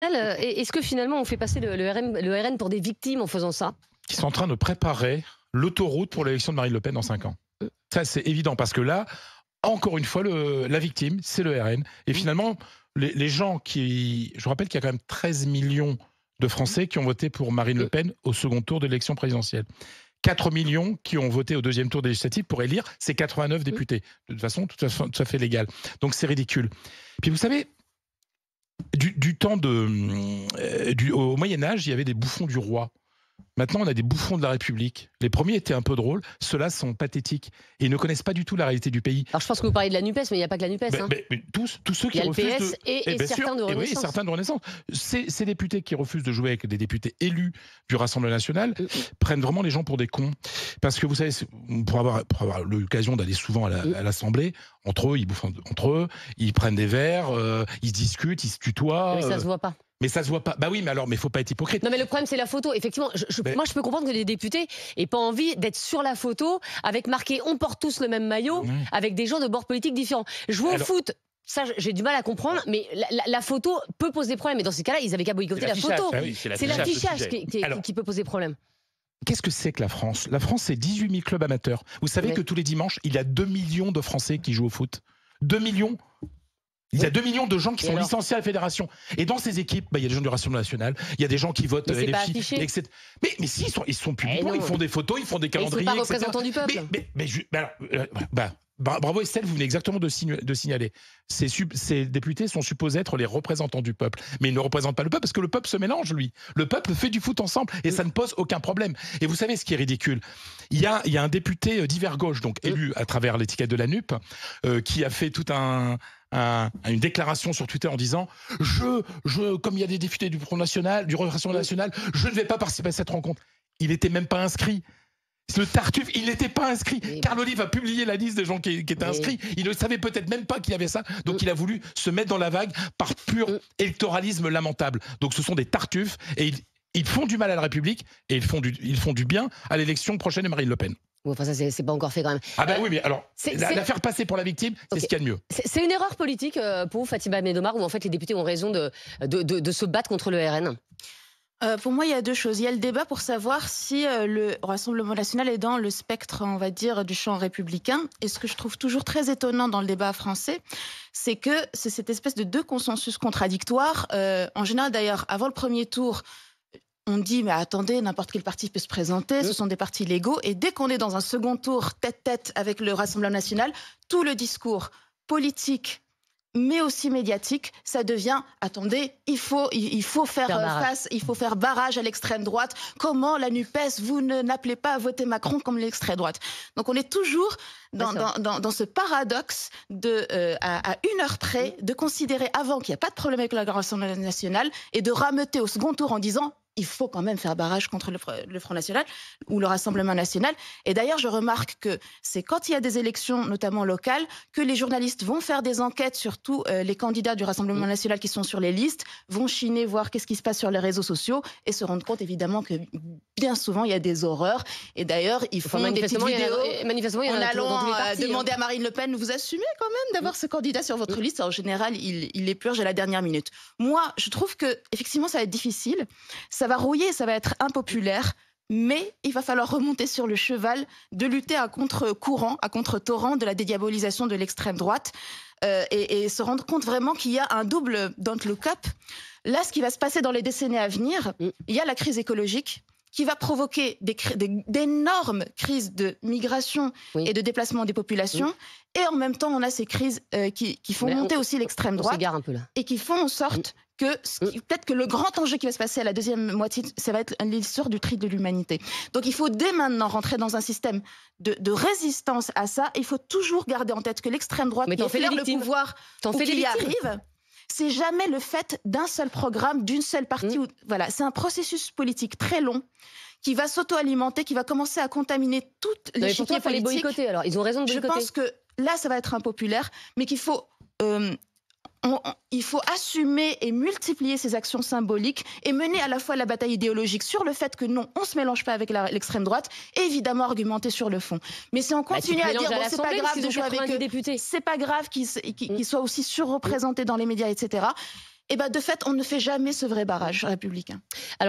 Est-ce que finalement on fait passer le RN pour des victimes en faisant ça? Qui sont en train de préparer l'autoroute pour l'élection de Marine Le Pen dans 5 ans. Ça, c'est évident, parce que là, encore une fois, la victime, c'est le RN. Et finalement, les gens qui... Je vous rappelle qu'il y a quand même 13 millions de Français qui ont voté pour Marine Le Pen au second tour de l'élection présidentielle. 4 millions qui ont voté au deuxième tour des législatives pour élire ces 89 députés. De façon tout à fait légale. Donc c'est ridicule. Puis vous savez, au Moyen-Âge, il y avait des bouffons du roi. Maintenant, on a des bouffons de la République. Les premiers étaient un peu drôles, ceux-là sont pathétiques et ils ne connaissent pas du tout la réalité du pays. Alors je pense que vous parlez de la NUPES, mais il n'y a pas que la NUPES. Mais tous ceux qui refusent. Il y a le PS et certains de Renaissance. Oui, certains de Renaissance. Ces députés qui refusent de jouer avec des députés élus du Rassemblement national prennent vraiment les gens pour des cons. Parce que vous savez, pour avoir l'occasion d'aller souvent à l'Assemblée, entre eux, ils bouffent entre eux, ils prennent des verres, ils se discutent, ils se tutoient. Mais ça se voit pas. Mais ça se voit pas. Bah oui, mais alors, mais faut pas être hypocrite. Non, mais le problème, c'est la photo. Effectivement, moi, je peux comprendre que les députés aient pas envie d'être sur la photo avec marqué "on porte tous le même maillot", avec des gens de bords politiques différents. Jouer au foot. Ça, j'ai du mal à comprendre, mais la photo peut poser problème. Et dans ces cas-là, ils avaient qu'à boycotter la photo. Ah oui, c'est l'affichage qui peut poser problème. Qu'est-ce que c'est que la France? La France, c'est 18 000 clubs amateurs. Vous savez que tous les dimanches, il y a 2 millions de Français qui jouent au foot. 2 millions. Il y a 2 millions de gens qui sont licenciés à la fédération. Et dans ces équipes, il y a des gens du Rassemblement national, il y a des gens qui votent LFI, etc. Mais si, ils sont publiquement, ils font des photos, ils font des calendriers, ils ne sont pas représentants du peuple. Bravo Estelle, vous venez exactement de signaler. Ces députés sont supposés être les représentants du peuple. Mais ils ne représentent pas le peuple parce que le peuple se mélange, lui. Le peuple fait du foot ensemble et ça ne pose aucun problème. Et vous savez ce qui est ridicule? Il y a un député d'hiver gauche, donc élu à travers l'étiquette de la NUP, qui a fait tout une déclaration sur Twitter en disant comme il y a des députés du Front National, du Rassemblement national, je ne vais pas participer à cette rencontre. Il n'était même pas inscrit. Le Tartuffe, il n'était pas inscrit. Carl Olive a publié la liste des gens qui étaient inscrits. Il ne savait peut-être même pas qu'il y avait ça. Donc il a voulu se mettre dans la vague par pur électoralisme lamentable. Donc ce sont des Tartuffes et ils font du mal à la République et ils font du bien à l'élection prochaine de Marine Le Pen. Enfin, ça, c'est pas encore fait quand même. Ah ben oui, mais alors, la faire passer pour la victime, c'est ce qu'il y a de mieux. C'est une erreur politique pour vous, Fatima Médomar, où en fait les députés ont raison de se battre contre le RN? Pour moi, il y a deux choses. Il y a le débat pour savoir si le Rassemblement national est dans le spectre, on va dire, du champ républicain. Et ce que je trouve toujours très étonnant dans le débat français, c'est que c'est cette espèce de deux consensus contradictoires. En général, d'ailleurs, avant le premier tour, on dit, mais attendez, n'importe quel parti peut se présenter, ce sont des partis légaux. Et dès qu'on est dans un second tour, tête-tête avec le Rassemblement national, tout le discours politique, mais aussi médiatique, ça devient, attendez, il faut faire face, il faut faire barrage à l'extrême droite. Comment la NUPES, vous n'appelez pas à voter Macron comme l'extrême droite? Donc on est toujours dans ce paradoxe à une heure près, de considérer avant qu'il n'y a pas de problème avec le Rassemblement national et de rameuter au second tour en disant il faut quand même faire barrage contre le Front National ou le Rassemblement National. Et d'ailleurs, je remarque que c'est quand il y a des élections, notamment locales, que les journalistes vont faire des enquêtes, surtout les candidats du Rassemblement National qui sont sur les listes, vont chiner, voir qu'est-ce qui se passe sur les réseaux sociaux et se rendre compte évidemment que bien souvent, il y a des horreurs. Et d'ailleurs, ils font des petites vidéos en allant demander à Marine Le Pen, vous assumez quand même d'avoir ce candidat sur votre liste? En général, il les purge à la dernière minute. Moi, je trouve que effectivement, ça va être difficile. Ça va rouiller, ça va être impopulaire, mais il va falloir remonter sur le cheval de lutter à contre-courant, à contre-torrent de la dédiabolisation de l'extrême droite et se rendre compte vraiment qu'il y a un double don't look up. Là, ce qui va se passer dans les décennies à venir, il y a la crise écologique qui va provoquer d'énormes crises de migration et de déplacement des populations. Et en même temps, on a ces crises qui font monter aussi l'extrême droite et qui font en sorte que peut-être que le grand enjeu qui va se passer à la deuxième moitié, ça va être l'histoire du tri de l'humanité. Donc il faut dès maintenant rentrer dans un système de résistance à ça. Il faut toujours garder en tête que l'extrême droite, qui fait le pouvoir ou qui y arrive, c'est jamais le fait d'un seul programme, d'une seule partie. Voilà, c'est un processus politique très long qui va s'auto-alimenter, qui va commencer à contaminer toutes les chiquiers politiques. Les boycotter, alors ils ont raison de boycotter. Je pense que là, ça va être impopulaire, mais qu'il faut il faut assumer et multiplier ces actions symboliques et mener à la fois la bataille idéologique sur le fait que non, on ne se mélange pas avec l'extrême droite et évidemment argumenter sur le fond. Mais si on continue à dire c'est pas grave de jouer avec eux, c'est pas grave qu'ils soient aussi surreprésentés dans les médias, etc. Et ben de fait, on ne fait jamais ce vrai barrage républicain.